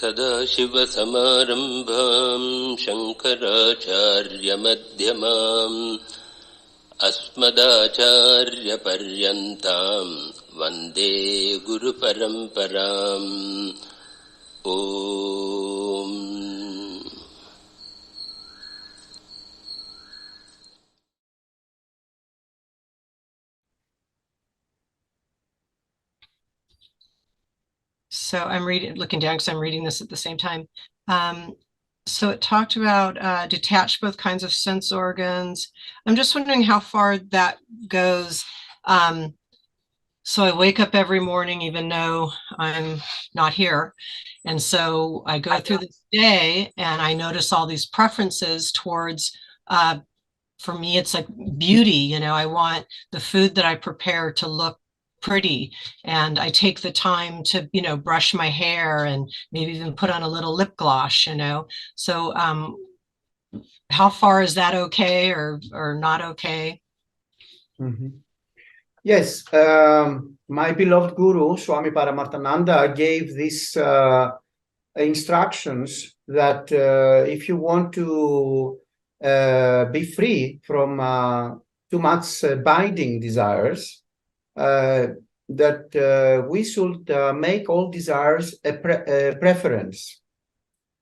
सदाशिवसमारम्भां शङ्कराचार्यमध्यमाम् अस्मदाचार्यपर्यन्तां वन्दे गुरुपरम्पराम्. ॐ. So I'm looking down because I'm reading this at the same time. So it talked about detach both kinds of sense organs. I'm just wondering how far that goes. So I wake up every morning, even though I'm not here. And so I go through this day and I notice all these preferences towards, for me, it's like beauty. I want the food that I prepare to look pretty, and I take the time to brush my hair and maybe even put on a little lip gloss. So how far is that okay or not okay? Yes, my beloved guru Swami Paramarthananda gave these instructions that if you want to be free from too much binding desires, that we should make all desires a preference.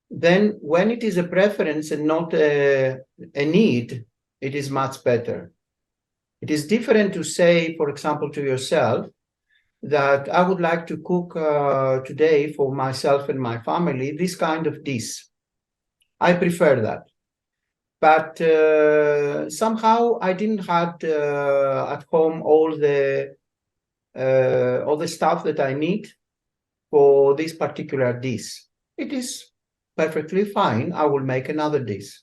Then when it is a preference and not a need, it is much better. It is different to say, for example, to yourself that I would like to cook today for myself and my family this kind of dish. I prefer that. But somehow I didn't have at home all the stuff that I need for this particular dish. It is perfectly fine. I will make another dish.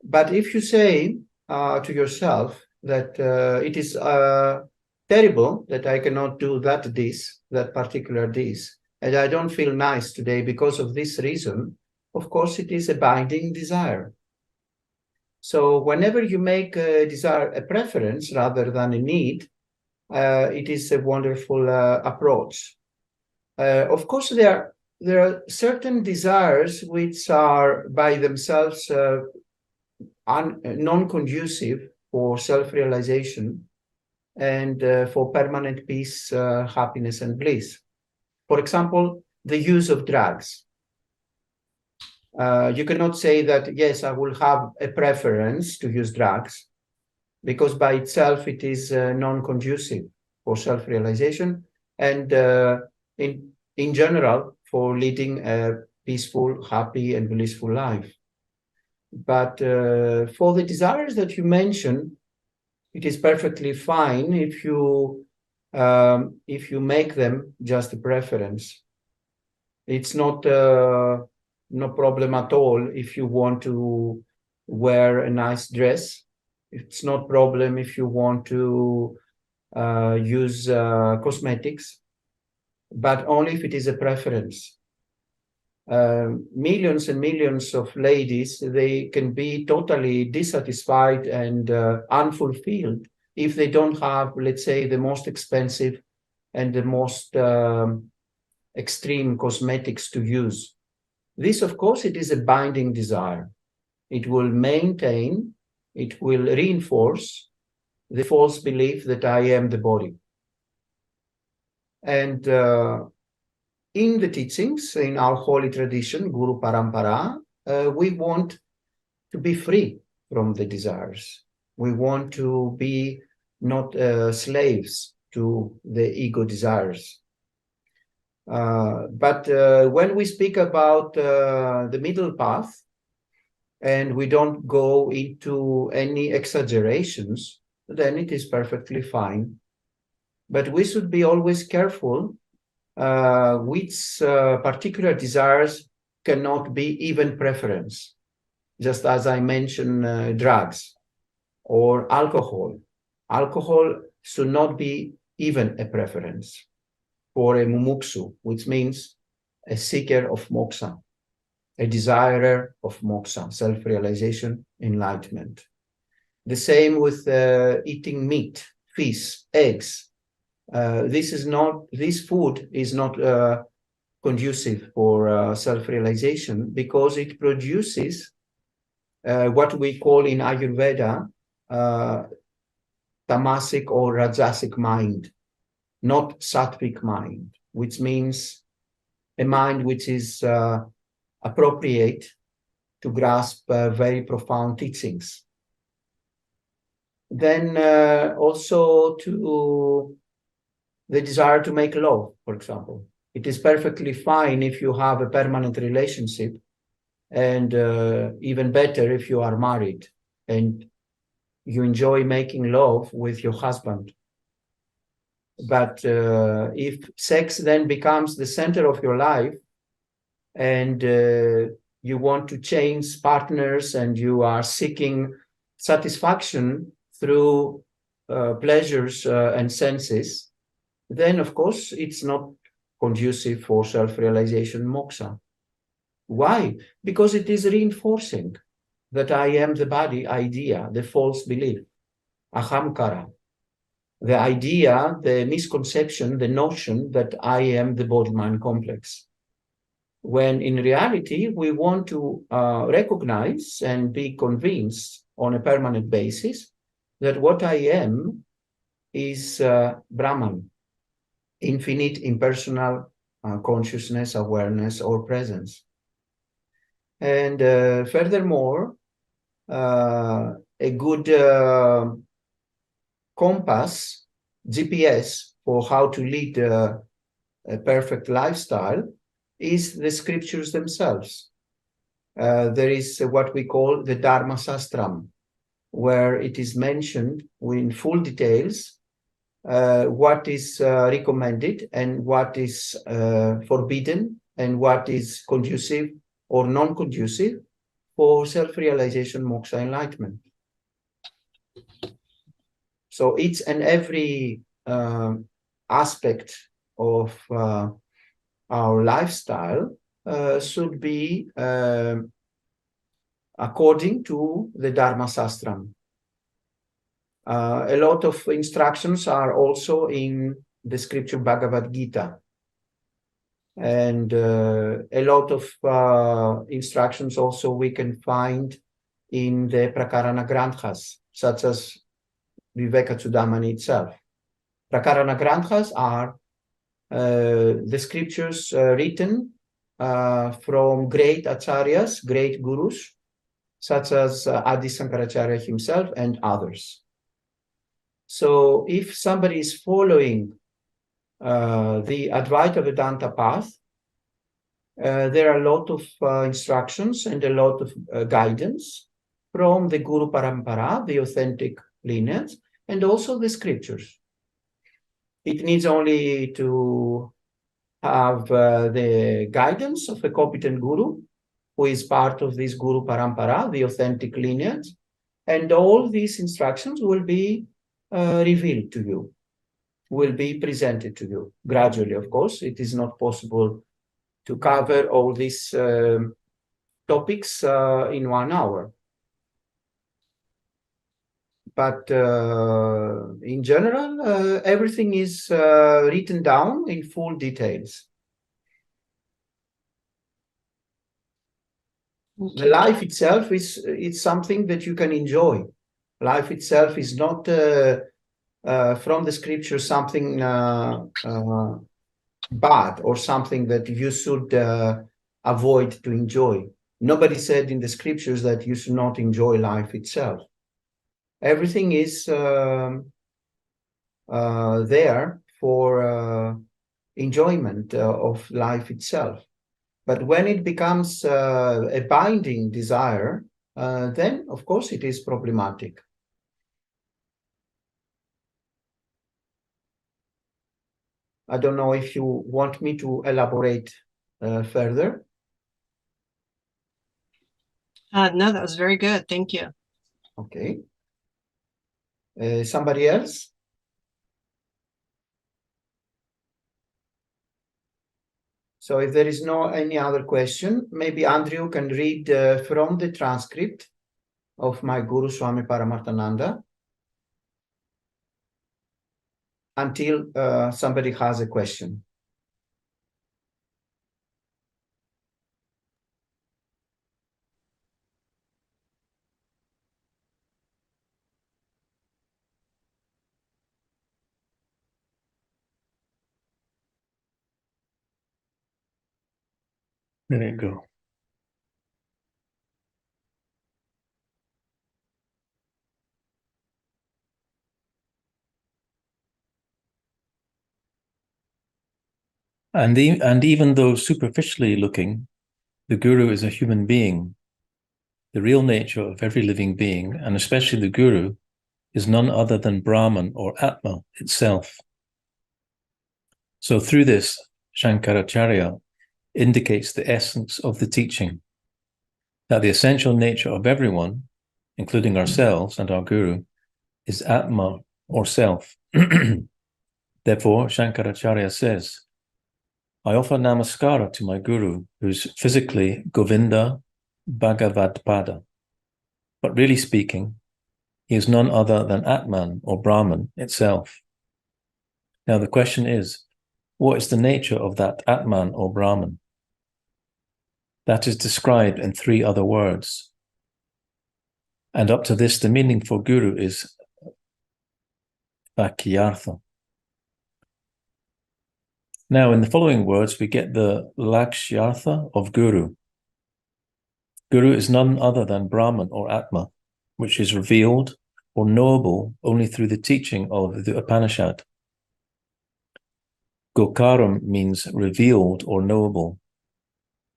But if you say to yourself that it is terrible that I cannot do that dish, that particular dish, and I don't feel nice today because of this reason, of course it is a binding desire. So whenever you make a desire a preference rather than a need, it is a wonderful approach. Of course, there are certain desires which are by themselves non-conducive for self-realization and for permanent peace, happiness, and bliss. For example, the use of drugs. You cannot say that, yes, I will have a preference to use drugs, because by itself it is non-conducive for self-realization and in general for leading a peaceful, happy, and blissful life. But for the desires that you mentioned, it is perfectly fine if you make them just a preference. It's not no problem at all if you want to wear a nice dress. It's not problem if you want to use cosmetics, but only if it is a preference. Millions and millions of ladies, they can be totally dissatisfied and unfulfilled if they don't have, let's say, the most expensive and the most extreme cosmetics to use. This, of course, it is a binding desire. It will maintain, it will reinforce the false belief that I am the body. And in the teachings, in our holy tradition, Guru Parampara, we want to be free from the desires. We want to be not slaves to the ego desires. But when we speak about the middle path, and we don't go into any exaggerations, then it is perfectly fine. But we should be always careful which particular desires cannot be even preference. Just as I mentioned, drugs or alcohol. Alcohol should not be even a preference for a mumuksu, which means a seeker of moksha, a desirer of moksha, self-realization, enlightenment. The same with eating meat, fish, eggs. This food is not conducive for self-realization, because it produces what we call in Ayurveda tamasic or rajasic mind, not sattvic mind, which means a mind which is appropriate to grasp very profound teachings. Then also to the desire to make love, for example. It is perfectly fine if you have a permanent relationship, and even better if you are married and you enjoy making love with your husband. But if sex then becomes the center of your life, and you want to change partners and you are seeking satisfaction through pleasures and senses, then of course it's not conducive for self-realization moksha. Why? Because it is reinforcing that I am the body idea, the false belief, ahamkara, the idea, the misconception, the notion that I am the body-mind complex. When in reality, we want to recognize and be convinced on a permanent basis that what I am is Brahman, infinite impersonal consciousness, awareness, or presence. And furthermore, a good compass, GPS, for how to lead a perfect lifestyle is the scriptures themselves. There is what we call the Dharma Sastram, where it is mentioned in full details what is recommended and what is forbidden and what is conducive or non-conducive for self-realization, moksha, enlightenment. So each and every aspect of our lifestyle should be according to the Dharma Sastram. A lot of instructions are also in the scripture Bhagavad Gita. And a lot of instructions also we can find in the Prakarana Granthas, such as VIVEKACUDAMANI itself. Prakarana Granthas are the scriptures written from great acharyas, great gurus, such as Adi Sankaracharya himself and others. So if somebody is following the Advaita Vedanta path, there are a lot of instructions and a lot of guidance from the Guru Parampara, the authentic lineage, and also the scriptures. It needs only to have the guidance of a competent guru who is part of this Guru Parampara, the authentic lineage, and all these instructions will be revealed to you, will be presented to you gradually. Of course, it is not possible to cover all these topics in 1 hour. But in general, everything is written down in full details. The life itself is something that you can enjoy. Life itself is not from the scripture something bad or something that you should avoid to enjoy. Nobody said in the scriptures that you should not enjoy life itself. Everything is there for enjoyment of life itself. But when it becomes a binding desire, then of course it is problematic. I don't know if you want me to elaborate further. No, that was very good. Thank you. Okay. Somebody else? So if there is no any other question, maybe Andrew can read from the transcript of my Guru Swami Paramarthananda until somebody has a question. There you go. And even though superficially looking, the guru is a human being, the real nature of every living being, and especially the guru, is none other than Brahman or Atma itself. So through this, Shankaracharya indicates the essence of the teaching, that the essential nature of everyone, including ourselves and our guru, is Atma or self. Therefore, Shankaracharya says, I offer namaskara to my guru, who is physically Govinda Bhagavatpada, but really speaking, he is none other than Atman or Brahman itself. Now the question is, what is the nature of that Atman or Brahman? That is described in 3 other words. And up to this, the meaning for guru is Vakyartha. Now, in the following words, we get the Lakshyartha of guru. Guru is none other than Brahman or Atma, which is revealed or knowable only through the teaching of the Upanishad. Gokaram means revealed or knowable.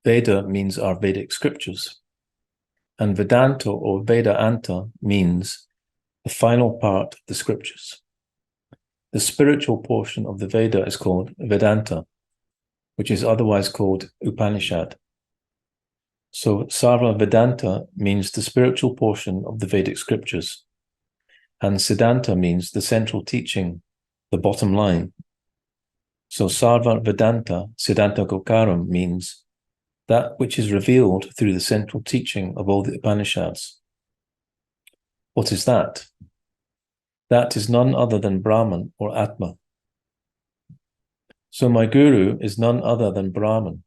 Veda means our Vedic scriptures. And Vedanta or Vedanta means the final part of the scriptures. The spiritual portion of the Veda is called Vedanta, which is otherwise called Upanishad. So Sarva Vedanta means the spiritual portion of the Vedic scriptures, and Siddhanta means the central teaching, the bottom line. So Sarva Vedanta, Siddhanta Gokaram means that which is revealed through the central teaching of all the Upanishads. What is that? That is none other than Brahman or Atma. So my guru is none other than Brahman,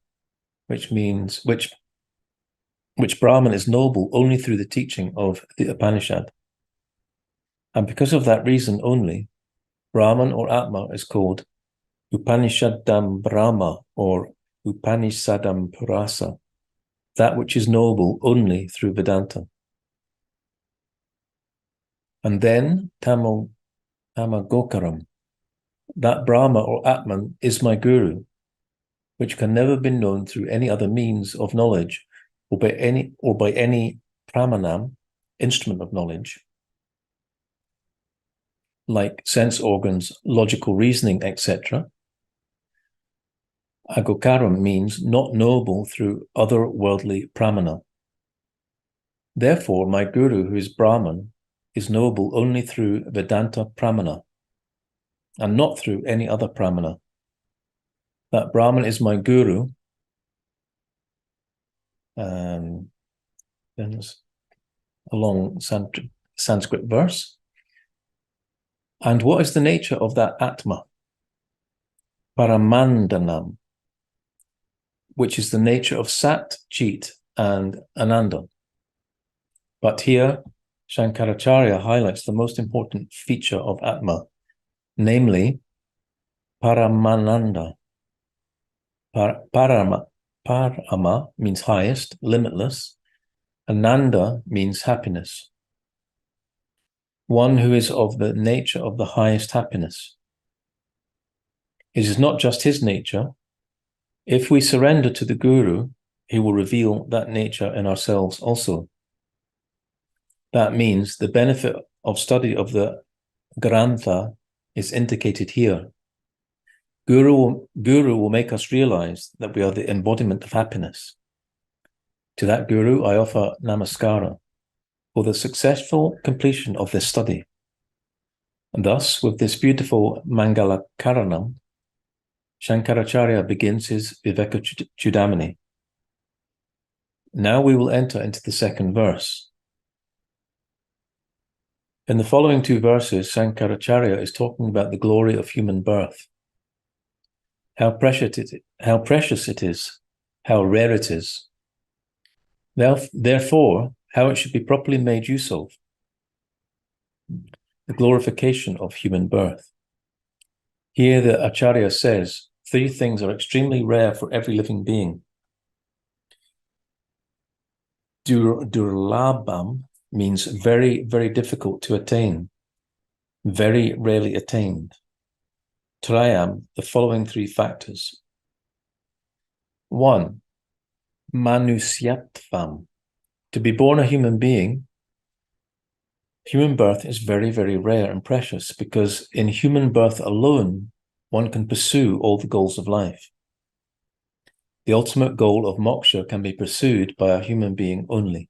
which means which Brahman is noble only through the teaching of the Upanishad. And because of that reason only, Brahman or Atma is called Upanishadam Brahma or Upanishadam Purasa, that which is noble only through Vedanta. And then Tamagokaram, that Brahma or Atman is my guru, which can never be known through any other means of knowledge or by any pramanam, instrument of knowledge, like sense organs, logical reasoning, etc. Agokaram means not knowable through otherworldly pramana. Therefore, my guru, who is Brahman, is knowable only through Vedanta pramana, and not through any other pramana. That Brahman is my guru. Then there's a long Sanskrit verse. And what is the nature of that Atma? Paramandanam, which is the nature of Sat, Chit, and Ananda. But here, Shankaracharya highlights the most important feature of Atma, namely Paramananda. Parama means highest, limitless. Ananda means happiness. One who is of the nature of the highest happiness. It is not just his nature. If we surrender to the Guru, he will reveal that nature in ourselves also. That means the benefit of study of the Grantha is indicated here. Guru will make us realize that we are the embodiment of happiness. To that Guru, I offer namaskara for the successful completion of this study. And thus, with this beautiful Mangala Karanam, Shankaracharya begins his Vivekacudamani. Now we will enter into the second verse. In the following 2 verses, Shankaracharya is talking about the glory of human birth. How precious it is, how rare it is. Therefore, how it should be properly made use of. The glorification of human birth. Here the Acharya says 3 things are extremely rare for every living being. Durlabam means very, very difficult to attain, very rarely attained. Trayam, the following three factors. 1. Manusyatvam. To be born a human being, human birth is very, very rare and precious, because in human birth alone, one can pursue all the goals of life. The ultimate goal of moksha can be pursued by a human being only.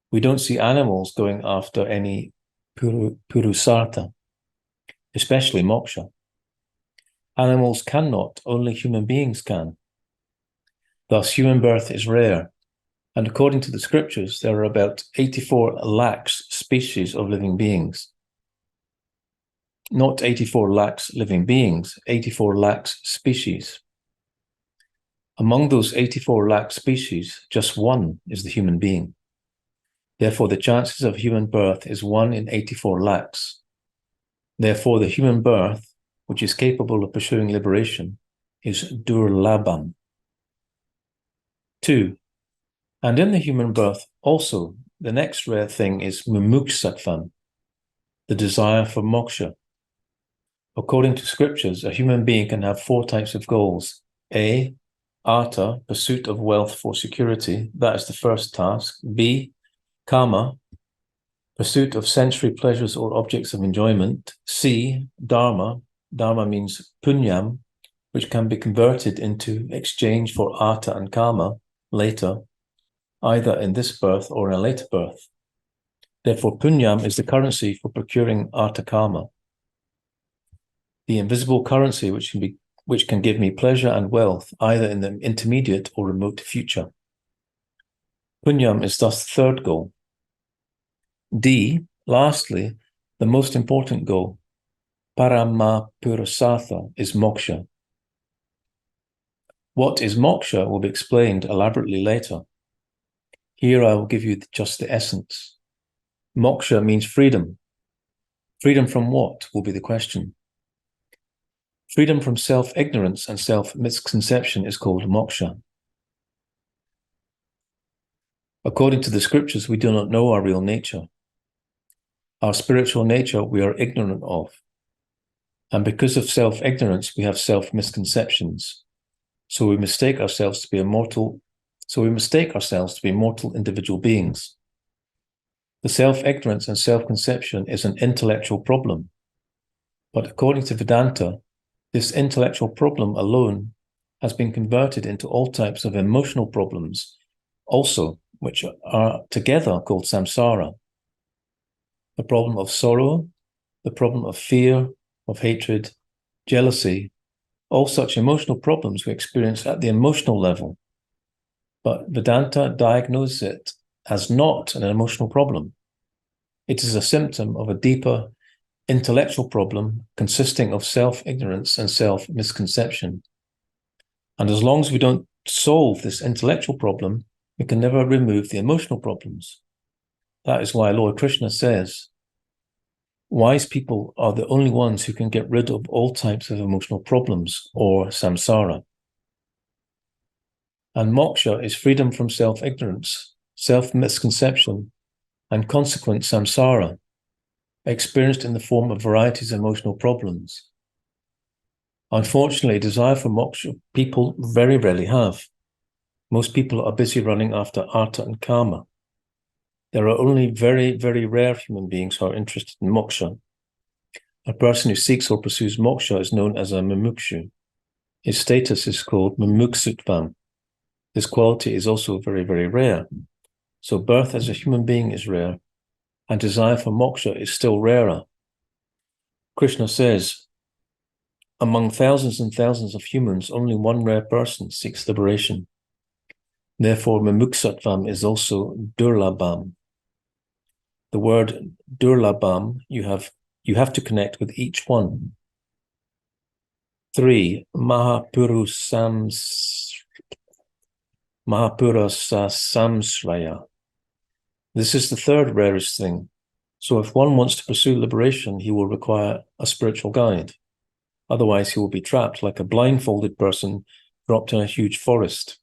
We don't see animals going after any purusartha, especially moksha. Animals cannot, only human beings can. Thus, human birth is rare, and according to the scriptures, there are about 84 lakhs species of living beings. Not 84 lakhs living beings, 84 lakhs species. Among those 84 lakh species, just one is the human being. Therefore, the chances of human birth is 1 in 84 lakhs. Therefore, the human birth, which is capable of pursuing liberation, is durlabam. 2. And in the human birth also, the next rare thing is mumuksattvam, the desire for moksha. According to scriptures, a human being can have 4 types of goals. A. Artha, pursuit of wealth for security. That is the first task. B. Kama, pursuit of sensory pleasures or objects of enjoyment. C. Dharma. Dharma means punyam, which can be converted into exchange for artha and kama later, either in this birth or in a later birth. Therefore, punyam is the currency for procuring artha kama, the invisible currency which can give me pleasure and wealth, either in the intermediate or remote future. Punyam is thus the third goal. D, lastly, the most important goal, Paramapurusartha, is moksha. What is moksha will be explained elaborately later. Here I will give you just the essence. Moksha means freedom. Freedom from what will be the question. Freedom from self-ignorance and self-misconception is called moksha. According to the scriptures, we do not know our real nature. Our spiritual nature we are ignorant of. And because of self-ignorance, we have self-misconceptions. So we mistake ourselves to be mortal individual beings. The self-ignorance and self-conception is an intellectual problem. But according to Vedanta, this intellectual problem alone has been converted into all types of emotional problems, also, which are together called samsara. The problem of sorrow, the problem of fear, of hatred, jealousy, all such emotional problems we experience at the emotional level. But Vedanta diagnoses it as not an emotional problem. It is a symptom of a deeper intellectual problem consisting of self-ignorance and self-misconception. And as long as we don't solve this intellectual problem, we can never remove the emotional problems. That is why Lord Krishna says, wise people are the only ones who can get rid of all types of emotional problems, or samsara. And moksha is freedom from self-ignorance, self-misconception, and consequent samsara, experienced in the form of varieties of emotional problems. Unfortunately, desire for moksha people very rarely have. Most people are busy running after artha and kama. There are only very, very rare human beings who are interested in moksha. A person who seeks or pursues moksha is known as a mumukshu. His status is called mumuksattvam. This quality is also very, very rare. So birth as a human being is rare, and desire for moksha is still rarer. Krishna says, among thousands and thousands of humans, only one rare person seeks liberation. Therefore, mumuksattvam is also durlabam. The word durlabam, you have to connect with each one. 3. Mahapurasamsraya. This is the third rarest thing. So if one wants to pursue liberation, he will require a spiritual guide. Otherwise, he will be trapped like a blindfolded person dropped in a huge forest.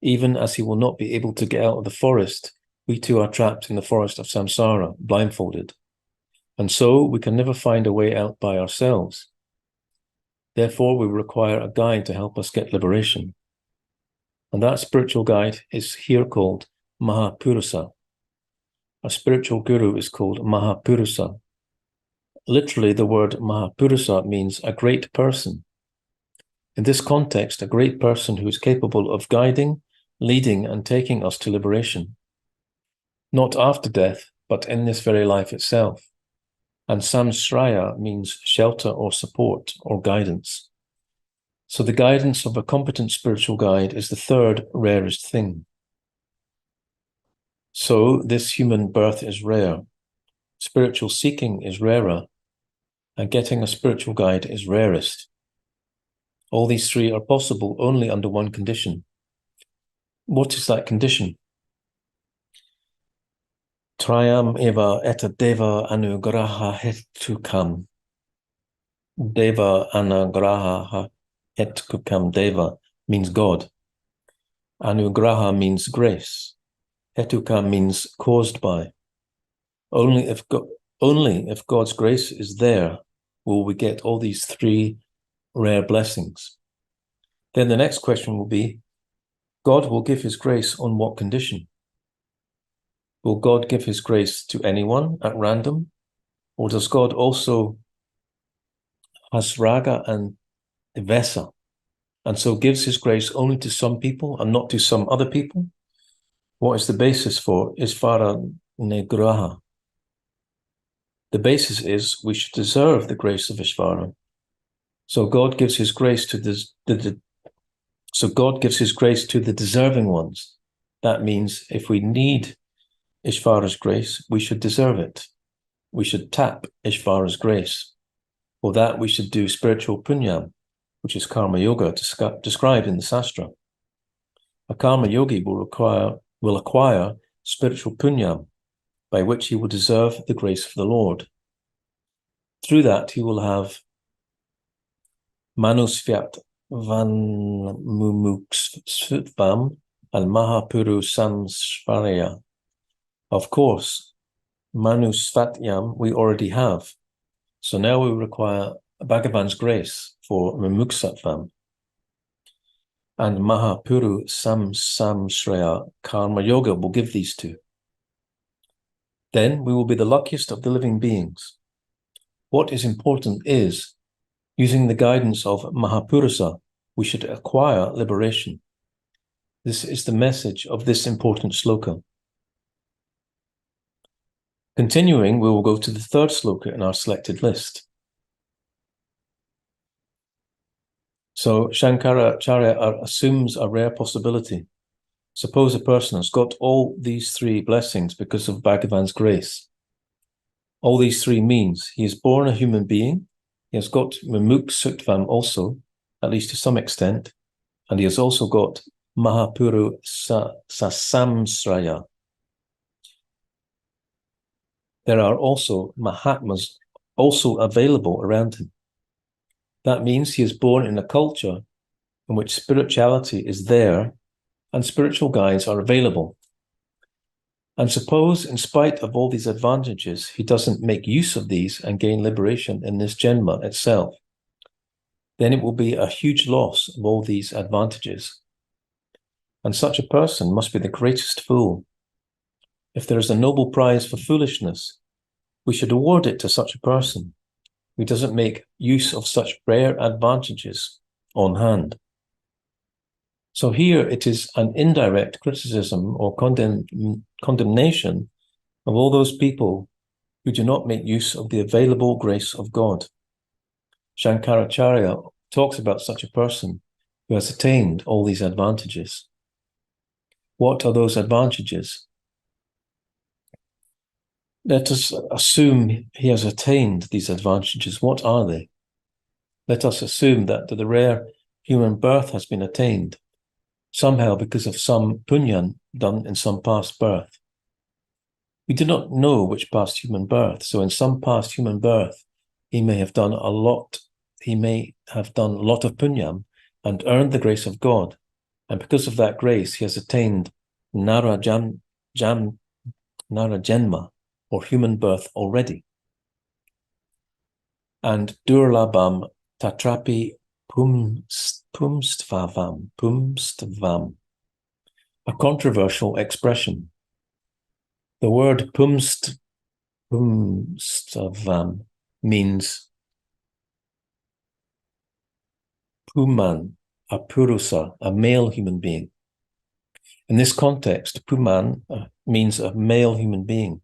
Even as he will not be able to get out of the forest, we too are trapped in the forest of samsara, blindfolded. And so we can never find a way out by ourselves. Therefore, we require a guide to help us get liberation. And that spiritual guide is here called Mahapurusa. A spiritual guru is called Mahapurusa. Literally, the word Mahapurusa means a great person. In this context, a great person who is capable of guiding, leading, and taking us to liberation. Not after death, but in this very life itself. And samsraya means shelter or support or guidance. So the guidance of a competent spiritual guide is the third rarest thing. So this human birth is rare. Spiritual seeking is rarer. And getting a spiritual guide is rarest. All these three are possible only under one condition. What is that condition? Trayam eva eta deva anugraha hetukam. Deva anugraha hetukam. Deva means God. Anugraha means grace. Hetukam means caused by. Only if God's grace is there will we get all these three rare blessings. Then the next question will be, God will give his grace on what condition? Will God give his grace to anyone at random? Or does God also has raga and vesa, and so gives his grace only to some people and not to some other people? What is the basis for Isvara Negraha? The basis is we should deserve the grace of Ishvara. So God gives his grace to the deserving ones. That means if we need Ishvara's grace, we should deserve it. We should tap Ishvara's grace. For that, we should do spiritual punyam, which is karma yoga described in the Sastra. A karma yogi will acquire spiritual punyam, by which he will deserve the grace of the Lord. Through that, he will have manusvyat van mumuksvam and mahapuru samsvaraya. Of course, manusvatyam we already have. So now we require Bhagavan's grace for mumuksatvam. And mahapuru samsraya karma yoga will give these two. Then we will be the luckiest of the living beings. What is important is, using the guidance of Mahapurusa, we should acquire liberation. This is the message of this important sloka. Continuing, we will go to the third sloka in our selected list. So Shankaracharya assumes a rare possibility. Suppose a person has got all these three blessings because of Bhagavan's grace. All these three means he is born a human being, he has got mumuksutvam also, at least to some extent, and he has also got mahapuru sasamsraya. There are also Mahatmas also available around him. That means he is born in a culture in which spirituality is there and spiritual guides are available. And suppose, in spite of all these advantages, he doesn't make use of these and gain liberation in this Janma itself, then it will be a huge loss of all these advantages. And such a person must be the greatest fool. If there is a noble prize for foolishness, we should award it to such a person who doesn't make use of such rare advantages on hand. So here it is an indirect criticism or condemnation of all those people who do not make use of the available grace of God. Shankaracharya talks about such a person who has attained all these advantages. What are those advantages? Let us assume he has attained these advantages. What are they? Let us assume that the rare human birth has been attained, somehow because of some punyan done in some past birth. We do not know which past human birth, so in some past human birth, he may have done a lot of punyam and earned the grace of God, And because of that grace, he has attained Narajanma, or human birth already. And Durlabam Tatrapi Pumstvam, a controversial expression. The word Pumstvam means Puman, a Purusa, a male human being. In this context, Puman means a male human being.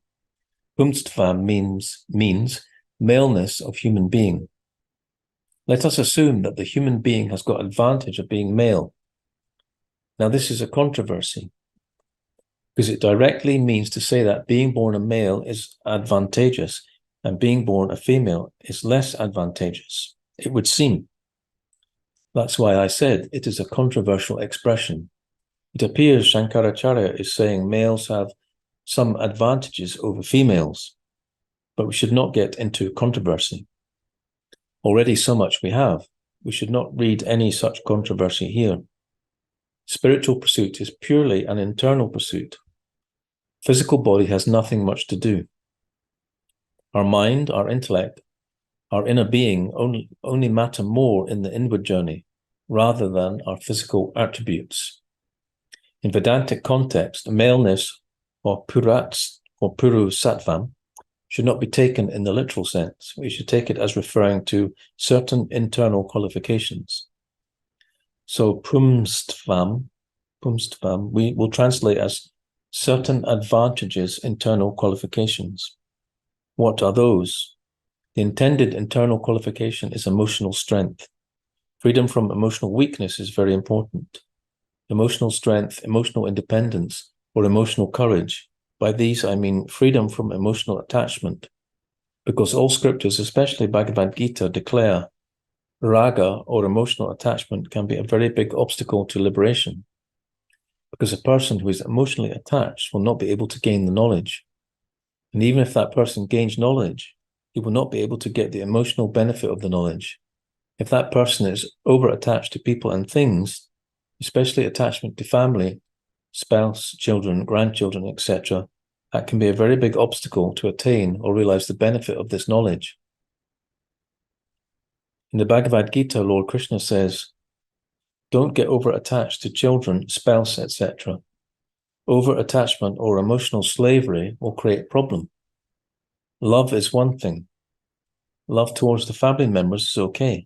Pumstvam means maleness of human being. Let us assume that the human being has got advantage of being male. Now, this is a controversy, because it directly means to say that being born a male is advantageous and being born a female is less advantageous, it would seem. That's why I said it is a controversial expression. It appears Shankaracharya is saying males have some advantages over females, but we should not get into controversy. Already so much we have. We should not read any such controversy here. Spiritual pursuit is purely an internal pursuit. Physical body has nothing much to do. Our mind, our intellect, our inner being only matter more in the inward journey rather than our physical attributes. In Vedantic context, maleness or puru sattvam should not be taken in the literal sense. We should take it as referring to certain internal qualifications. So pumstvam, we will translate as certain advantages, internal qualifications. What are those? The intended internal qualification is emotional strength. Freedom from emotional weakness is very important. Emotional strength, emotional independence, or emotional courage. By these, I mean freedom from emotional attachment, because all scriptures, especially Bhagavad Gita, declare raga, or emotional attachment, can be a very big obstacle to liberation, because a person who is emotionally attached will not be able to gain the knowledge. And even if that person gains knowledge, he will not be able to get the emotional benefit of the knowledge. If that person is over-attached to people and things, especially attachment to family, spouse, children, grandchildren, etc., that can be a very big obstacle to attain or realize the benefit of this knowledge. In the Bhagavad Gita, Lord Krishna says, don't get over-attached to children, spouse, etc. Over-attachment or emotional slavery will create problem. Love is one thing. Love towards the family members is okay.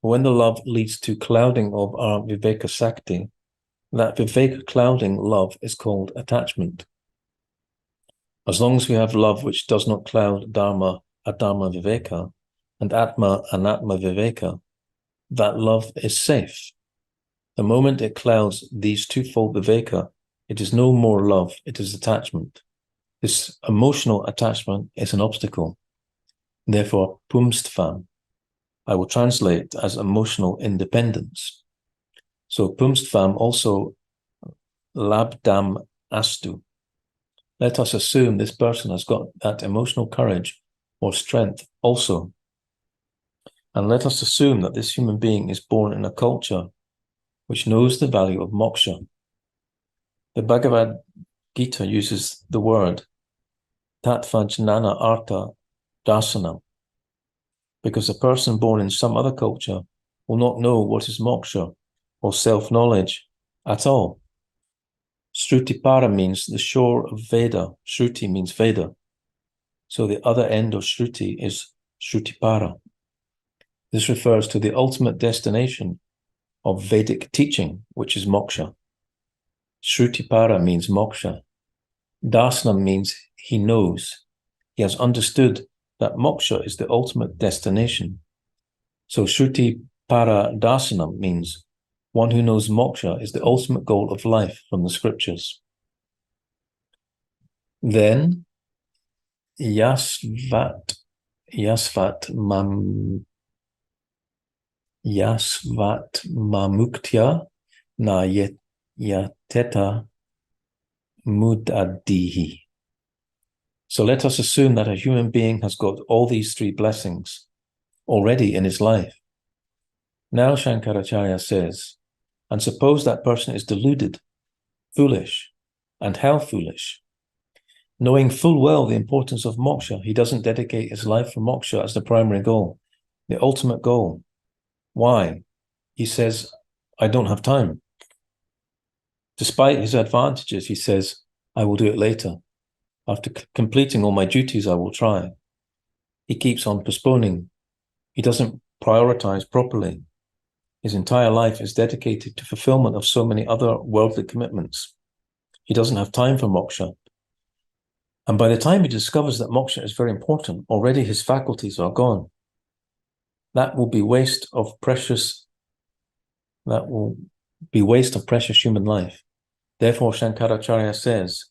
But when the love leads to clouding of our Viveka Sakti, that Viveka clouding love is called attachment. As long as we have love which does not cloud Dharma, Adharma Viveka, and Atma, Anatma Viveka, that love is safe. The moment it clouds these twofold Viveka, it is no more love, it is attachment. This emotional attachment is an obstacle. Therefore, pumstvam, I will translate as emotional independence. So pumstvam also labdam astu. Let us assume this person has got that emotional courage or strength also. And let us assume that this human being is born in a culture which knows the value of moksha. The Bhagavad Gita uses the word tatvajnana artha dasanam, because a person born in some other culture will not know what is moksha or self-knowledge at all. Shrutipara means the shore of Veda. Shruti means Veda. So the other end of Shruti is Shrutipara. This refers to the ultimate destination of Vedic teaching, which is moksha. Shrutipara means moksha. Dasanam means he knows. He has understood that moksha is the ultimate destination. So Shrutipara dasanam means one who knows moksha is the ultimate goal of life from the scriptures. Then yasvat mamuktya na yateta mudadihi. So let us assume that a human being has got all these three blessings already in his life. Now Shankaracharya says, And suppose that person is deluded, foolish, and how foolish. Knowing full well the importance of moksha, he doesn't dedicate his life for moksha as the primary goal, the ultimate goal. Why? He says, I don't have time. Despite his advantages, he says, I will do it later. After completing all my duties, I will try. He keeps on postponing. He doesn't prioritize properly. His entire life is dedicated to fulfillment of so many other worldly commitments. He doesn't have time for moksha. And by the time he discovers that moksha is very important, already his faculties are gone. That will be waste of precious human life. Therefore, Shankaracharya says,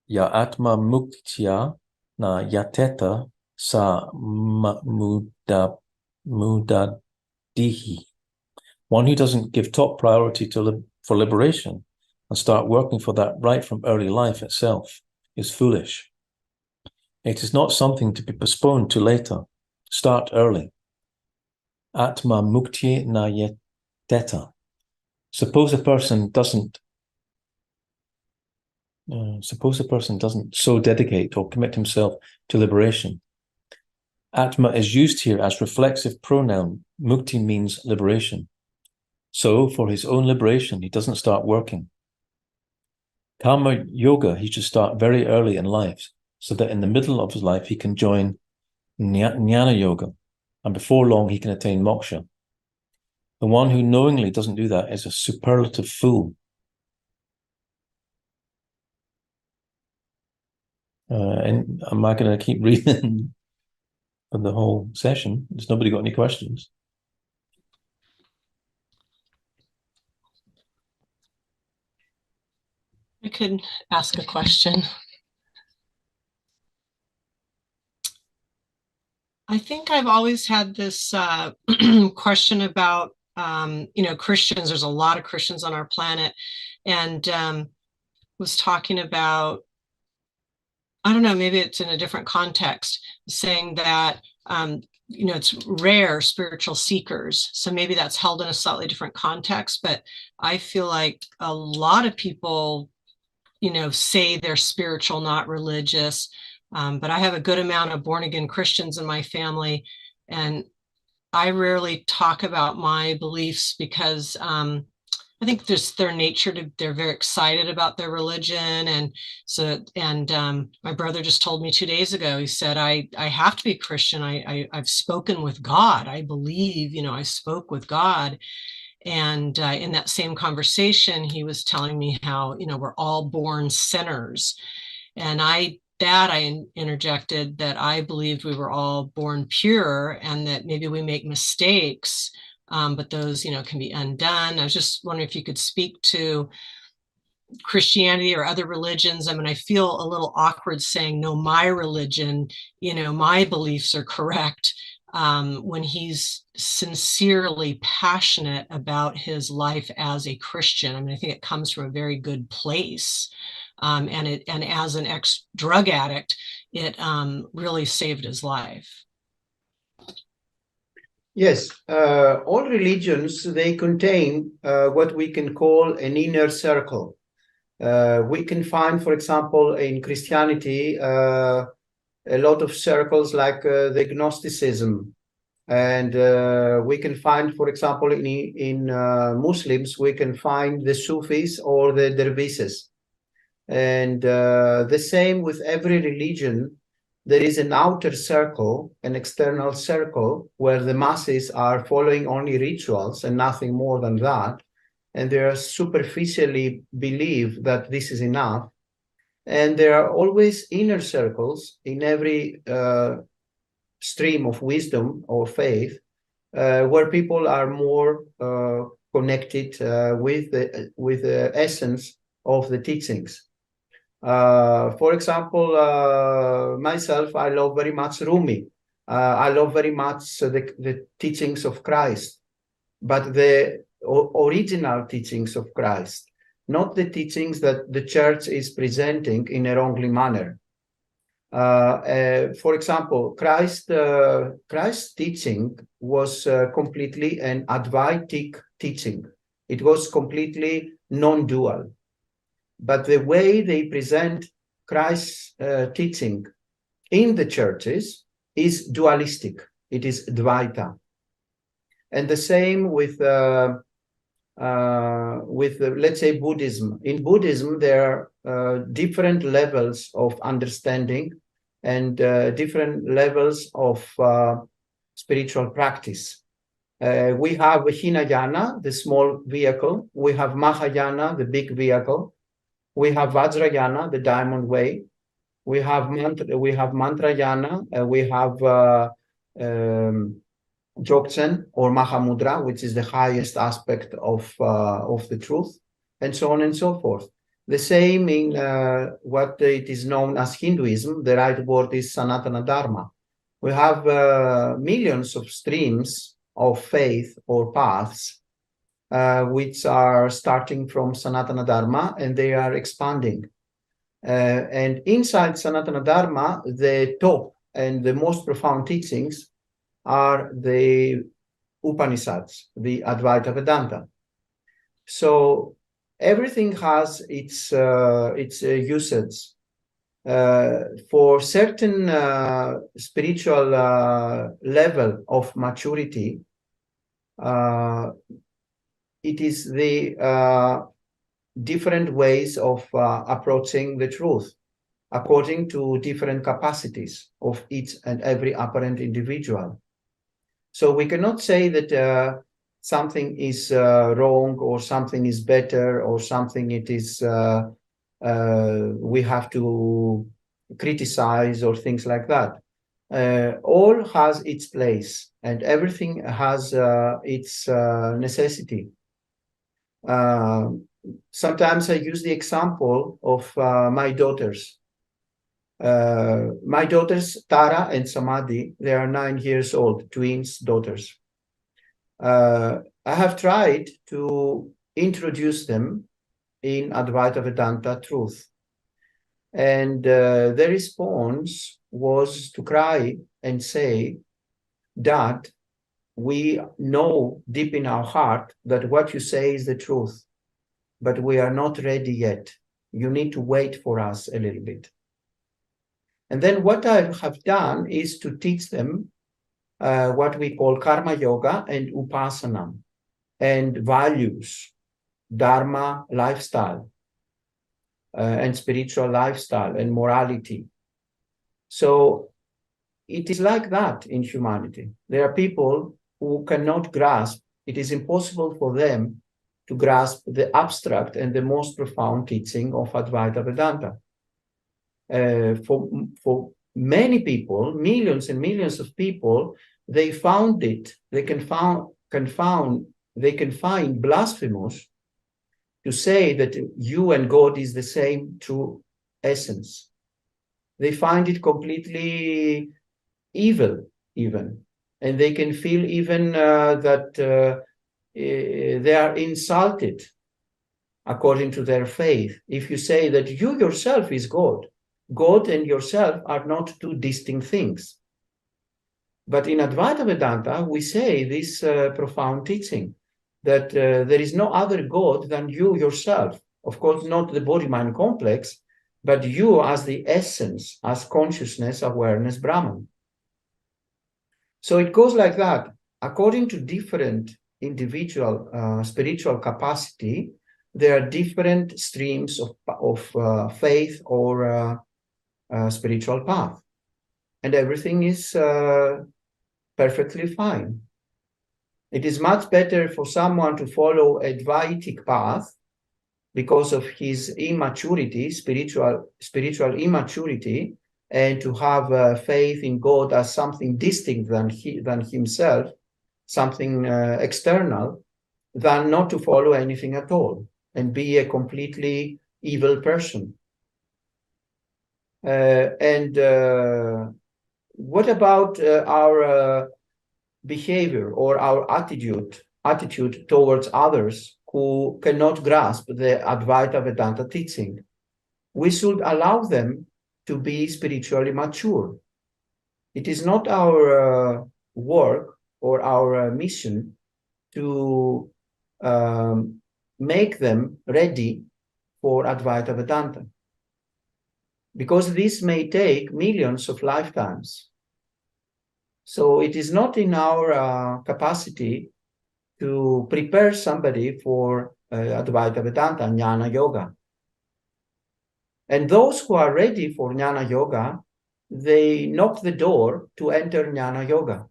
Ya atma muktya na yateta sa mudadihi. One who doesn't give top priority for liberation and start working for that right from early life itself is foolish. It is not something to be postponed to later. Start early. Atma mukti na yateta. Suppose a person doesn't so dedicate or commit himself to liberation. Atma is used here as reflexive pronoun. Mukti means liberation. So, for his own liberation, he doesn't start working. Karma yoga, he should start very early in life, so that in the middle of his life, he can join jnana yoga, and before long, he can attain moksha. The one who knowingly doesn't do that is a superlative fool. And I'm not going to keep reading for the whole session. There's nobody got any questions. I could ask a question. I think I've always had this question about, Christians. There's a lot of Christians on our planet, and was talking about, I don't know, maybe it's in a different context, saying that, it's rare spiritual seekers. So maybe that's held in a slightly different context, but I feel like a lot of people, say they're spiritual, not religious. But I have a good amount of born again Christians in my family, and I rarely talk about my beliefs because I think there's their nature they're very excited about their religion. And my brother just told me 2 days ago, he said, I have to be Christian. I've spoken with God. I believe, I spoke with God. And in that same conversation, he was telling me how, we're all born sinners. And I interjected that I believed we were all born pure and that maybe we make mistakes, but those, can be undone. I was just wondering if you could speak to Christianity or other religions. I mean, I feel a little awkward saying, no, my religion, my beliefs are correct, when he's sincerely passionate about his life as a Christian. I mean, I think it comes from a very good place. And as an ex-drug addict, it really saved his life. Yes, all religions, they contain what we can call an inner circle. We can find, for example, in Christianity, a lot of circles like the Gnosticism. And we can find, for example, in Muslims, we can find the Sufis or the dervishes. And the same with every religion. There is an outer circle, an external circle, where the masses are following only rituals and nothing more than that. And they are superficially believe that this is enough. And there are always inner circles in every stream of wisdom or faith, where people are more connected with the essence of the teachings. For example, myself, I love very much Rumi. I love very much the teachings of Christ, but the original teachings of Christ, not the teachings that the church is presenting in a wrongly manner. For example, Christ's teaching was completely an Advaitic teaching. It was completely non-dual. But the way they present Christ's teaching in the churches is dualistic. It is Advaita. And the same with let's say, Buddhism. In Buddhism, there are different levels of understanding and different levels of spiritual practice. We have Hinayana, the small vehicle. We have Mahayana, the big vehicle. We have Vajrayana, the diamond way. We have Mantrayana. We have Dzogchen or Mahamudra, which is the highest aspect of the truth, and so on and so forth. The same in what it is known as Hinduism. The right word is Sanatana Dharma. We have millions of streams of faith or paths which are starting from Sanatana Dharma, and they are expanding. And inside Sanatana Dharma, the top and the most profound teachings are the Upanishads, the Advaita Vedanta. So everything has its usage. For certain spiritual level of maturity, it is the different ways of approaching the truth according to different capacities of each and every apparent individual. So we cannot say that something is wrong or something is better or something it is we have to criticize or things like that. All has its place and everything has its necessity. Sometimes I use the example of my daughters. My daughters, Tara and Samadhi, they are 9 years old, twins daughters. I have tried to introduce them in Advaita Vedanta truth. And the response was to cry and say, Dad, we know deep in our heart that what you say is the truth, but we are not ready yet. You need to wait for us a little bit. And then what I have done is to teach them what we call karma yoga and upasana and values, dharma, lifestyle, and spiritual lifestyle and morality. So it is like that in humanity. There are people who cannot grasp. It is impossible for them to grasp the abstract and the most profound teaching of Advaita Vedanta. For many people, millions and millions of people, they found it. They can find blasphemous to say that you and God is the same true essence. They find it completely evil, even, and they can feel even that they are insulted according to their faith. If you say that you yourself is God, God and yourself are not two distinct things. But in Advaita Vedanta, we say this profound teaching that there is no other God than you yourself. Of course, not the body-mind complex, but you as the essence, as consciousness, awareness, Brahman. So it goes like that. According to different individual spiritual capacity, there are different streams of faith or spiritual path. And everything is perfectly fine. It is much better for someone to follow a Advaitic path because of his immaturity, spiritual immaturity, and to have faith in God as something distinct than himself, something external, than not to follow anything at all and be a completely evil person. What about our behavior or our attitude towards others who cannot grasp the Advaita Vedanta teaching? We should allow them to be spiritually mature. It is not our work or our mission to make them ready for Advaita Vedanta. Because this may take millions of lifetimes. So it is not in our capacity to prepare somebody for Advaita Vedanta, Jnana Yoga. And those who are ready for Jnana Yoga, they knock the door to enter Jnana Yoga.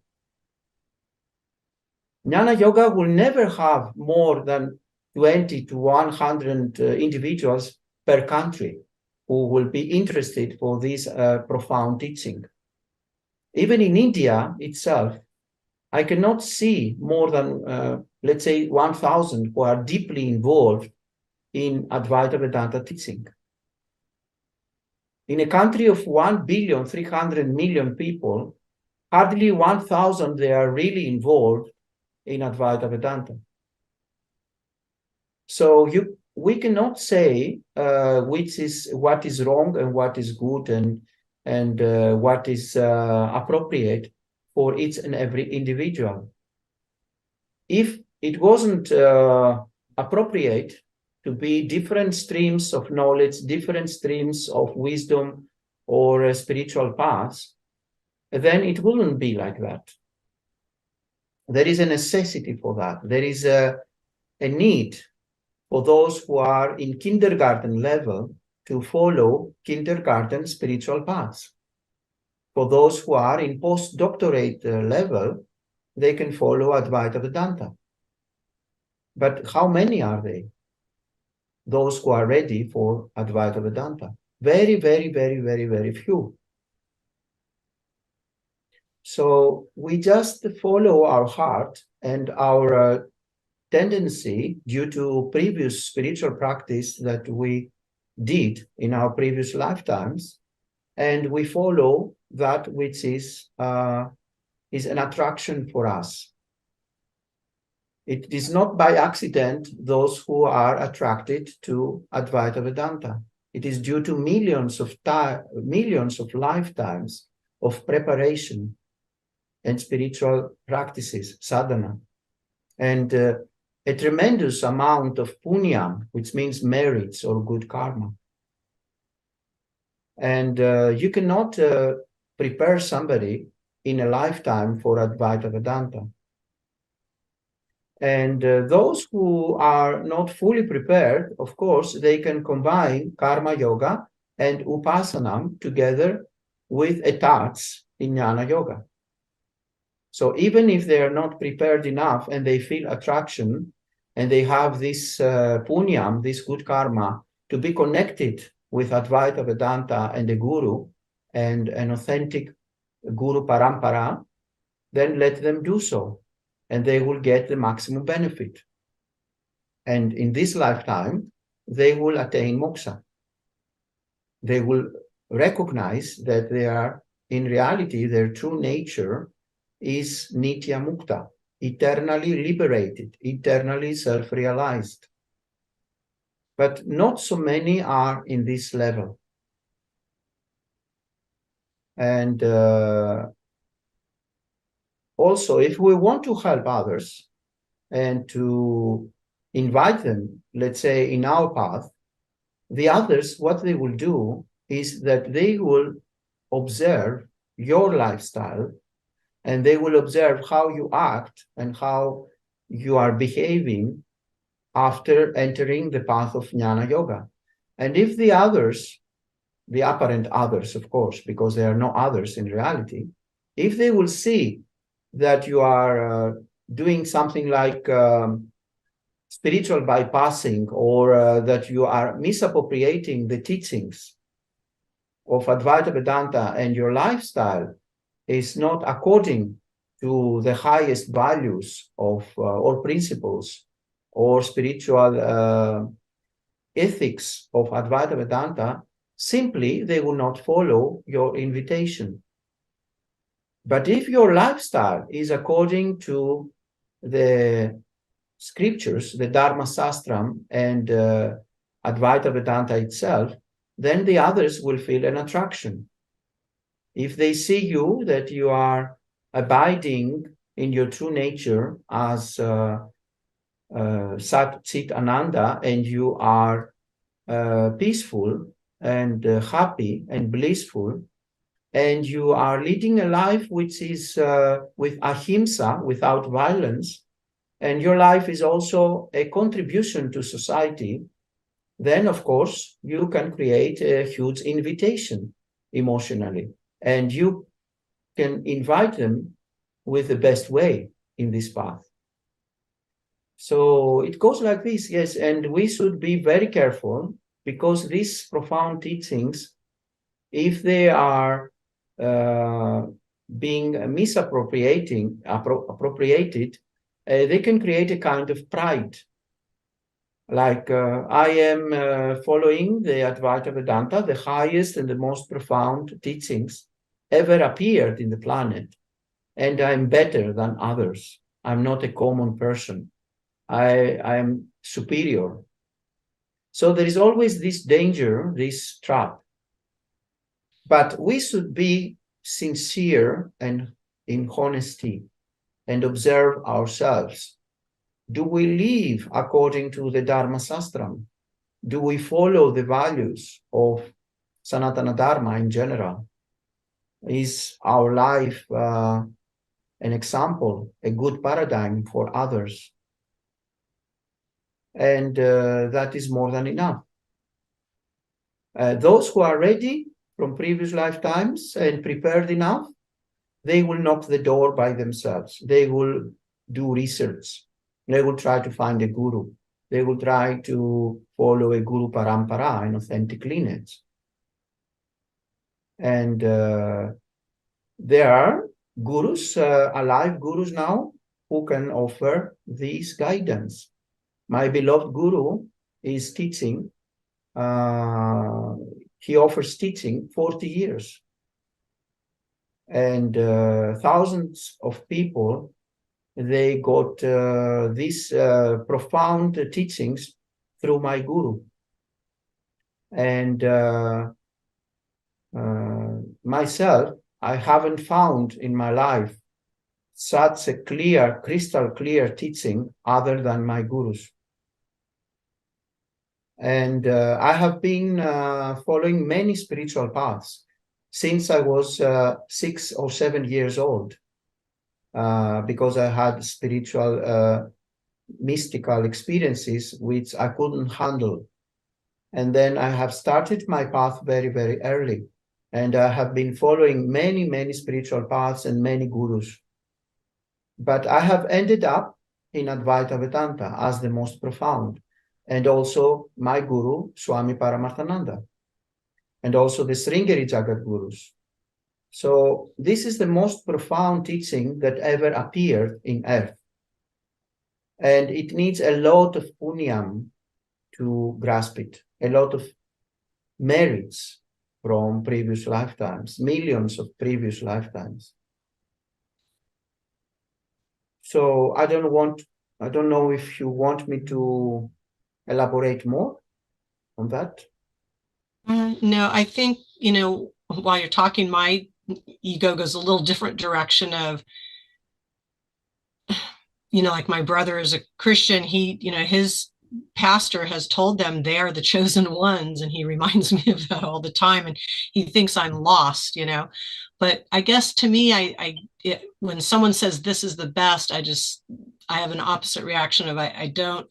Jnana Yoga will never have more than 20 to 100 individuals per country who will be interested for this profound teaching. Even in India itself, I cannot see more than, let's say, 1,000 who are deeply involved in Advaita Vedanta teaching. In a country of 1,300,000,000 people, hardly 1,000 they are really involved in Advaita Vedanta. So we cannot say what is wrong and what is good and what is appropriate for each and every individual. If it wasn't appropriate to be different streams of knowledge, different streams of wisdom or spiritual paths, then it wouldn't be like that. There is a necessity for that. There is a need for those who are in kindergarten level to follow kindergarten spiritual paths. For those who are in postdoctorate level, they can follow Advaita Vedanta. But how many are they? Those who are ready for Advaita Vedanta? Very, very, very, very, very few. So we just follow our heart and our tendency due to previous spiritual practice that we did in our previous lifetimes, and we follow that which is an attraction for us. It is not by accident those who are attracted to Advaita Vedanta. It is due to millions of lifetimes of preparation and spiritual practices, sadhana, and a tremendous amount of punya, which means merits or good karma. And you cannot prepare somebody in a lifetime for Advaita Vedanta. And those who are not fully prepared, of course, they can combine karma yoga and upasana together with a touch in jnana yoga. So even if they are not prepared enough and they feel attraction and they have this punyam, this good karma, to be connected with Advaita Vedanta and the Guru and an authentic Guru Parampara, then let them do so, and they will get the maximum benefit. And in this lifetime, they will attain moksha. They will recognize that they are, in reality, their true nature is nitya mukta, eternally liberated, eternally self-realized. But not so many are in this level. And also, if we want to help others and to invite them, let's say, in our path, the others, what they will do is that they will observe your lifestyle, and they will observe how you act and how you are behaving after entering the path of jnana yoga. And if the others, the apparent others, of course, because there are no others in reality, if they will see that you are doing something like spiritual bypassing, or that you are misappropriating the teachings of Advaita Vedanta and your lifestyle is not according to the highest values of or principles or spiritual ethics of Advaita Vedanta, simply they will not follow your invitation. But if your lifestyle is according to the scriptures, the Dharma Sastram and Advaita Vedanta itself, then the others will feel an attraction. If they see you, that you are abiding in your true nature as Satchitananda, and you are peaceful and happy and blissful, and you are leading a life which is with ahimsa, without violence, and your life is also a contribution to society, then of course you can create a huge invitation emotionally, and you can invite them with the best way in this path. So it goes like this, yes, and we should be very careful, because these profound teachings, if they are being misappropriated, they can create a kind of pride. Like I am following the Advaita Vedanta, the highest and the most profound teachings ever appeared in the planet, and I'm better than others. I'm not a common person. I am superior. So there is always this danger, this trap. But we should be sincere and in honesty and observe ourselves. Do we live according to the Dharma Sastram? Do we follow the values of Sanatana Dharma in general? Is our life an example, a good paradigm for others? And that is more than enough. Those who are ready from previous lifetimes and prepared enough, they will knock the door by themselves. They will do research. They will try to find a guru. They will try to follow a guru parampara, an authentic lineage. And there are gurus, alive gurus now, who can offer this guidance. My beloved guru is teaching. He offers teaching 40 years. And thousands of people, they got these profound teachings through my guru. And myself, I haven't found in my life such a clear, crystal clear teaching other than my gurus. And I have been following many spiritual paths since I was 6 or 7 years old, because I had spiritual, mystical experiences which I couldn't handle. And then I have started my path very, very early. And I have been following many, many spiritual paths and many gurus. But I have ended up in Advaita Vedanta as the most profound. And also my guru, Swami Paramarthananda. And also the Sringeri Jagat Gurus. So this is the most profound teaching that ever appeared in earth. And it needs a lot of punyam to grasp it, a lot of merits from previous lifetimes, millions of previous lifetimes. So I don't know if you want me to elaborate more on that. No, I think, while you're talking, my ego goes a little different direction of, like my brother is a Christian. He, his pastor has told them they are the chosen ones. And he reminds me of that all the time. And he thinks I'm lost, But I guess to me, when someone says this is the best, I have an opposite reaction of, I don't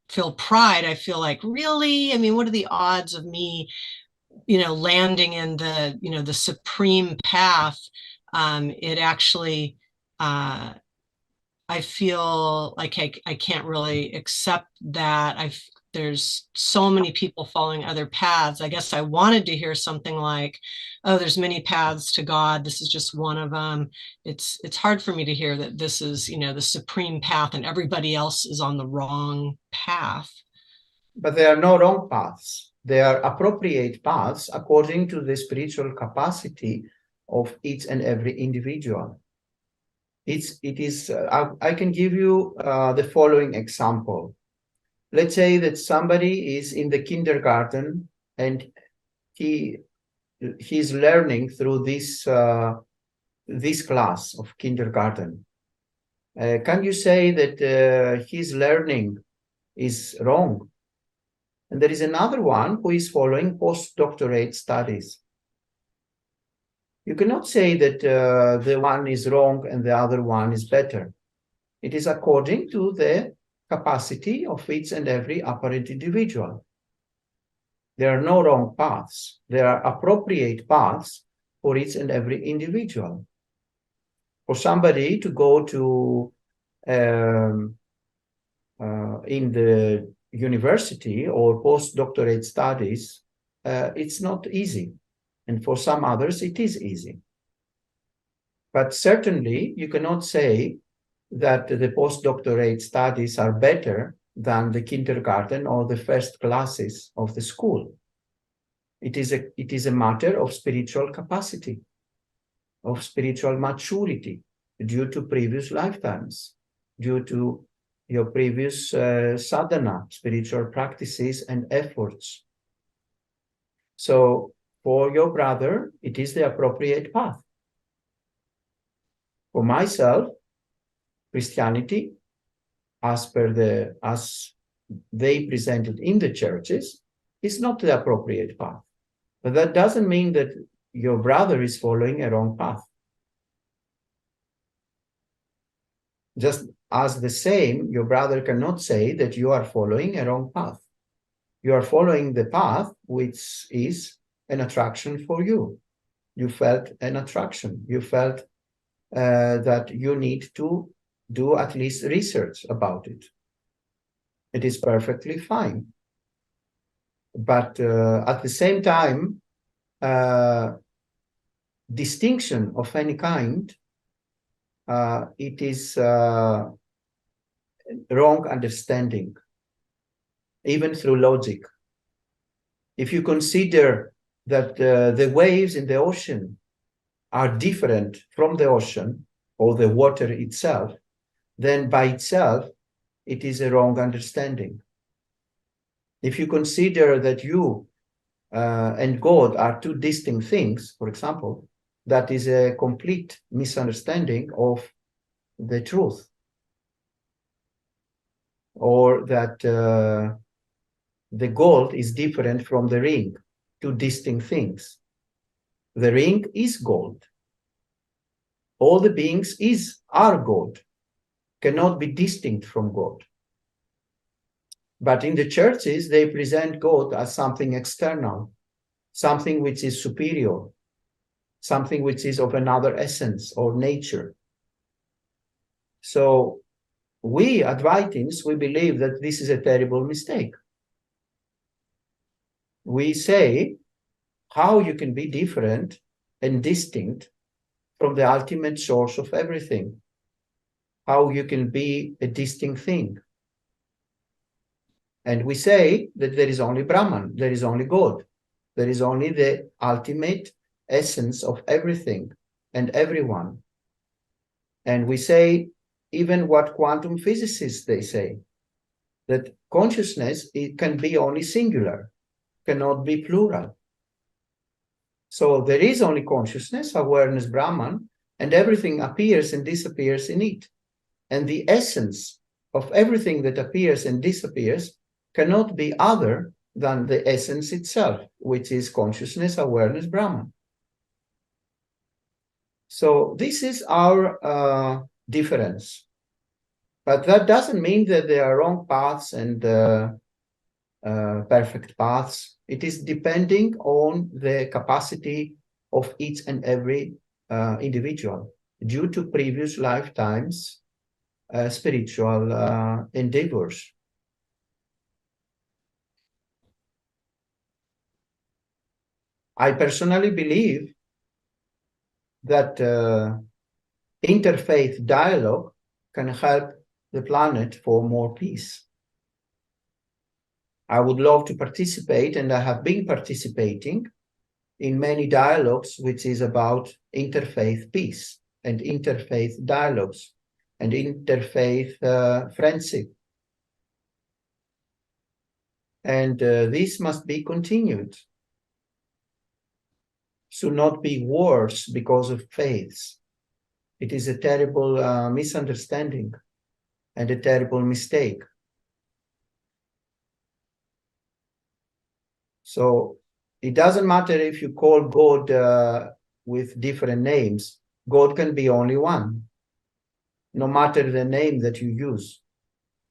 feel pride. I feel like, really? I mean, what are the odds of me, landing in the supreme path? It actually, I feel like I can't really accept that. There's so many people following other paths. I guess I wanted to hear something like, oh, there's many paths to God. This is just one of them. It's hard for me to hear that this is, the supreme path and everybody else is on the wrong path. But there are no wrong paths. They are appropriate paths according to the spiritual capacity of each and every individual. I can give you the following example. Let's say that somebody is in the kindergarten and he's learning through this class of kindergarten. Can you say that his learning is wrong? And there is another one who is following postdoctorate studies. You cannot say that the one is wrong and the other one is better. It is according to the capacity of each and every apparent individual. There are no wrong paths. There are appropriate paths for each and every individual. For somebody to go to in the university or postdoctorate studies, it's not easy. And for some others, it is easy. But certainly, you cannot say that the postdoctorate studies are better than the kindergarten or the first classes of the school. It is a matter of spiritual capacity, of spiritual maturity due to previous lifetimes, due to your previous sadhana, spiritual practices and efforts. So for your brother, it is the appropriate path. For myself, Christianity, as they presented in the churches, is not the appropriate path. But that doesn't mean that your brother is following a wrong path. Just as the same, your brother cannot say that you are following a wrong path. You are following the path which is an attraction for you. You felt an attraction. You felt that you need to do at least research about it. It is perfectly fine. But at the same time, distinction of any kind, it is wrong understanding, even through logic. If you consider that the waves in the ocean are different from the ocean or the water itself, then by itself, it is a wrong understanding. If you consider that you and God are two distinct things, for example, that is a complete misunderstanding of the truth. Or that the gold is different from the ring, two distinct things. The ring is gold. All the beings are God, cannot be distinct from God. But in the churches, they present God as something external, something which is superior, something which is of another essence or nature. So we Advaitins, we believe that this is a terrible mistake. We say how you can be different and distinct from the ultimate source of everything, how you can be a distinct thing. And we say that there is only Brahman, there is only God, there is only the ultimate essence of everything and everyone. And we say even what quantum physicists they say, that consciousness, it can be only singular, cannot be plural. So there is only consciousness, awareness, Brahman, and everything appears and disappears in it. And the essence of everything that appears and disappears cannot be other than the essence itself, which is consciousness, awareness, Brahman. So this is our difference. But that doesn't mean that there are wrong paths and perfect paths. It is depending on the capacity of each and every individual due to previous lifetimes spiritual endeavors. I personally believe that interfaith dialogue can help the planet for more peace. I would love to participate, and I have been participating in many dialogues, which is about interfaith peace and interfaith dialogues and interfaith friendship. And this must be continued. Should not be wars because of faiths. It is a terrible misunderstanding and a terrible mistake. So it doesn't matter if you call God with different names. God can be only one, no matter the name that you use.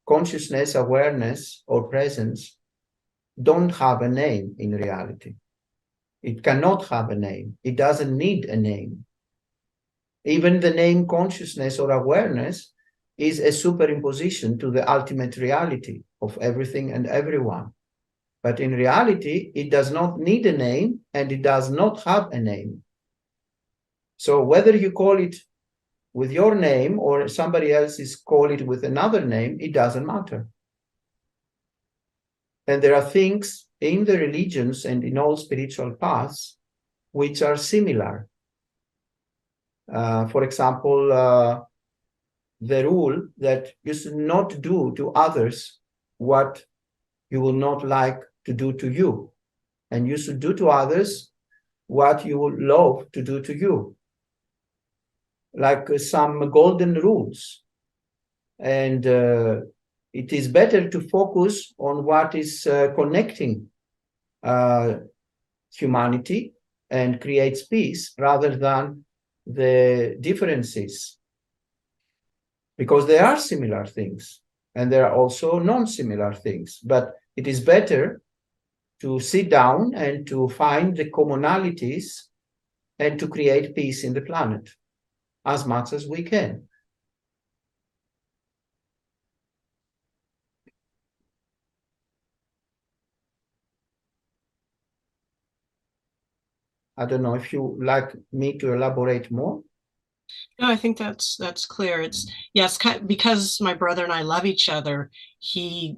Consciousness, awareness, or presence don't have a name in reality. It cannot have a name. It doesn't need a name. Even the name consciousness or awareness is a superimposition to the ultimate reality of everything and everyone. But in reality, it does not need a name and it does not have a name. So whether you call it with your name or somebody else's call it with another name, it doesn't matter. And there are things in the religions and in all spiritual paths which are similar. For example, the rule that you should not do to others what you will not like to do to you. And you should do to others what you would love to do to you. Like some golden rules. And it is better to focus on what is connecting humanity and creates peace rather than the differences. Because there are similar things and there are also non-similar things. But it is better to sit down and to find the commonalities and to create peace in the planet as much as we can. I don't know if you like me to elaborate more. No, I think that's clear. It's yes, because my brother and I love each other, he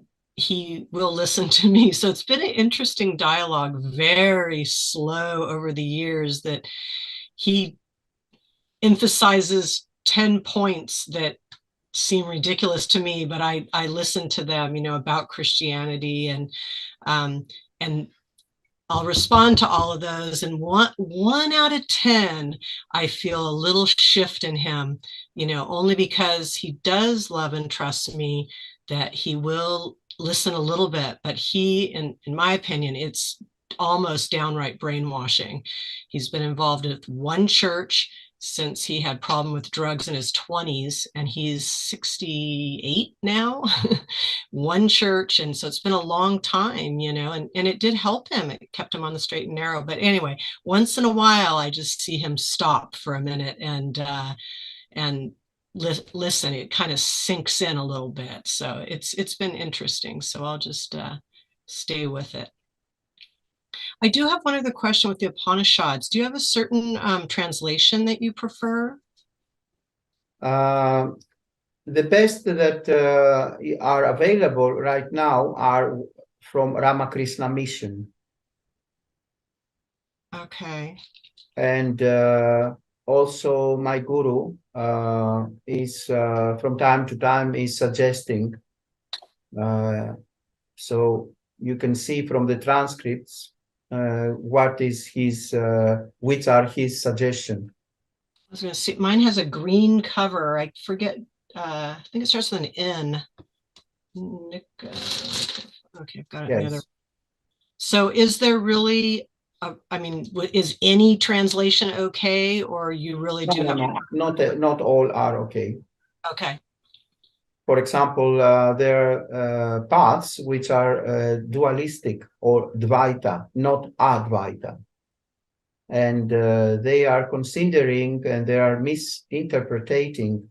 will listen to me. So it's been an interesting dialogue, very slow over the years, that he emphasizes 10 points that seem ridiculous to me, but I listen to them, about Christianity, and I'll respond to all of those. And one out of 10, I feel a little shift in him, only because he does love and trust me, that he will listen a little bit. But he, in my opinion, it's almost downright brainwashing. He's been involved with one church since he had problem with drugs in his 20s, and he's 68 now. One church, and so it's been a long time, and it did help him. It kept him on the straight and narrow. But anyway, once in a while I just see him stop for a minute and listen. It kind of sinks in a little bit. So it's been interesting. So I'll just stay with it. I do have one other question with the Upanishads. Do you have a certain translation that you prefer? The best that are available right now are from Ramakrishna Mission. Okay. And also my guru is from time to time is suggesting. So you can see from the transcripts what is his, which are his suggestions. I was going to see, mine has a green cover. I forget, I think it starts with an N. Okay, I've got it. Yes. So is there really, is any translation okay, or you really do have? Not all are okay. Okay. For example, there are paths which are dualistic or Dvaita, not Advaita. And they are considering and they are misinterpreting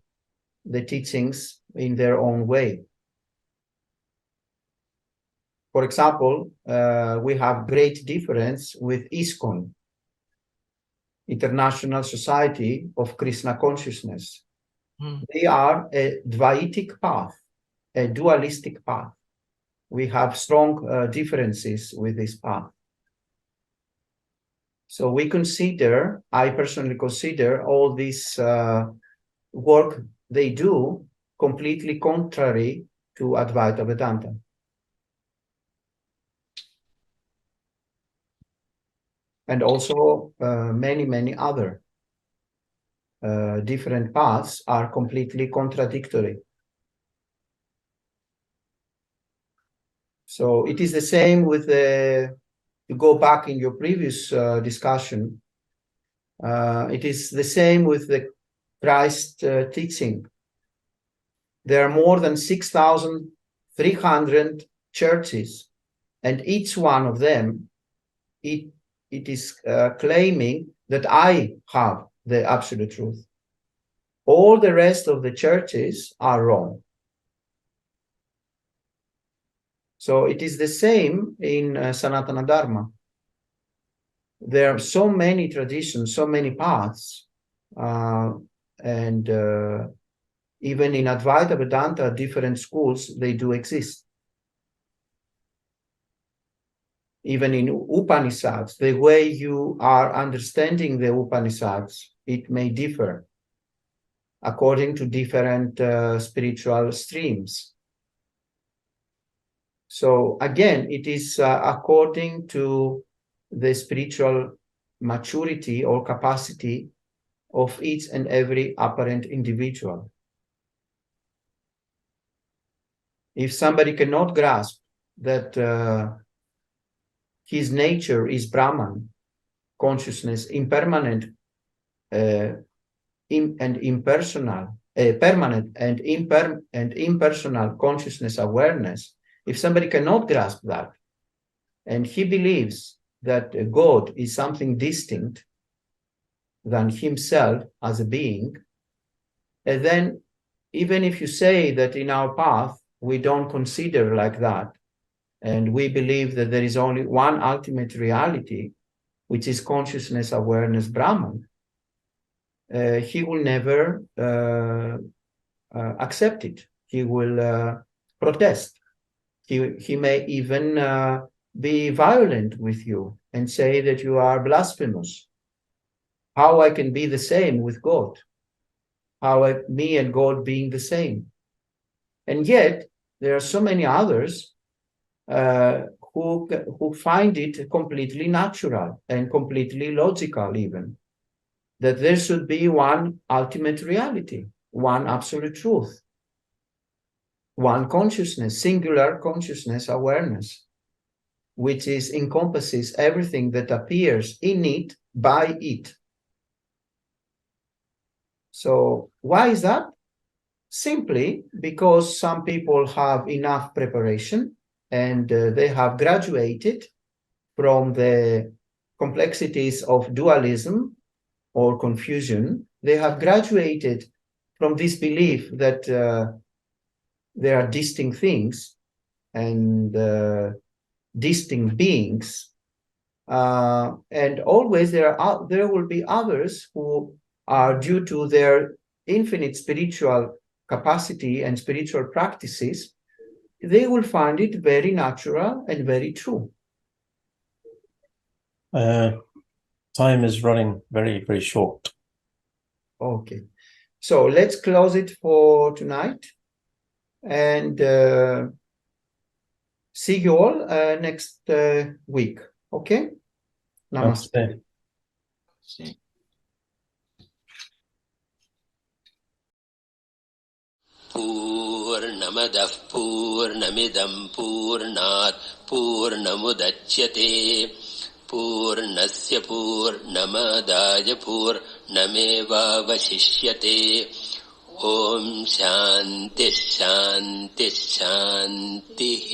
the teachings in their own way. For example, we have great difference with ISKCON, International Society of Krishna Consciousness. They are a Dvaitic path, a dualistic path. We have strong differences with this path. So we consider, I personally consider all this work they do completely contrary to Advaita Vedanta. And also many, many other. different paths are completely contradictory. So it is the same with you go back in your previous discussion, it is the same with the Christ teaching. There are more than 6,300 churches, and each one of them, it is claiming that I have the absolute truth. All the rest of the churches are wrong. So it is the same in Sanatana Dharma. There are so many traditions, so many paths, and even in Advaita Vedanta, different schools, they do exist. Even in Upanishads, the way you are understanding the Upanishads, it may differ according to different spiritual streams. So again, it is according to the spiritual maturity or capacity of each and every apparent individual. If somebody cannot grasp that his nature is Brahman, consciousness, impermanent and impersonal, permanent and impersonal consciousness awareness, if somebody cannot grasp that, and he believes that God is something distinct than himself as a being, and then even if you say that in our path we don't consider like that, and we believe that there is only one ultimate reality, which is consciousness, awareness, Brahman, he will never accept it. He will protest. He may even be violent with you and say that you are blasphemous. How I can be the same with God? How me and God being the same? And yet, there are so many others who find it completely natural and completely logical even, that there should be one ultimate reality, one absolute truth, one consciousness, singular consciousness awareness, which encompasses everything that appears in it by it. So why is that? Simply because some people have enough preparation and they have graduated from the complexities of dualism or confusion. They have graduated from this belief that there are distinct things and distinct beings, and always there will be others who are, due to their infinite spiritual capacity and spiritual practices, they will find it very natural and very true. Time is running very, very short. Okay, so let's close it for tonight, and see you all next week. Okay? Namaste. Namaste. पूर्णमदः पूर्णमिदं पूर्णात् पूर्णमुदच्यते पूर्णस्य पूर्णमादाय पूर्णमेवावशिष्यते ॐ शान्तिः शान्तिः शान्तिः।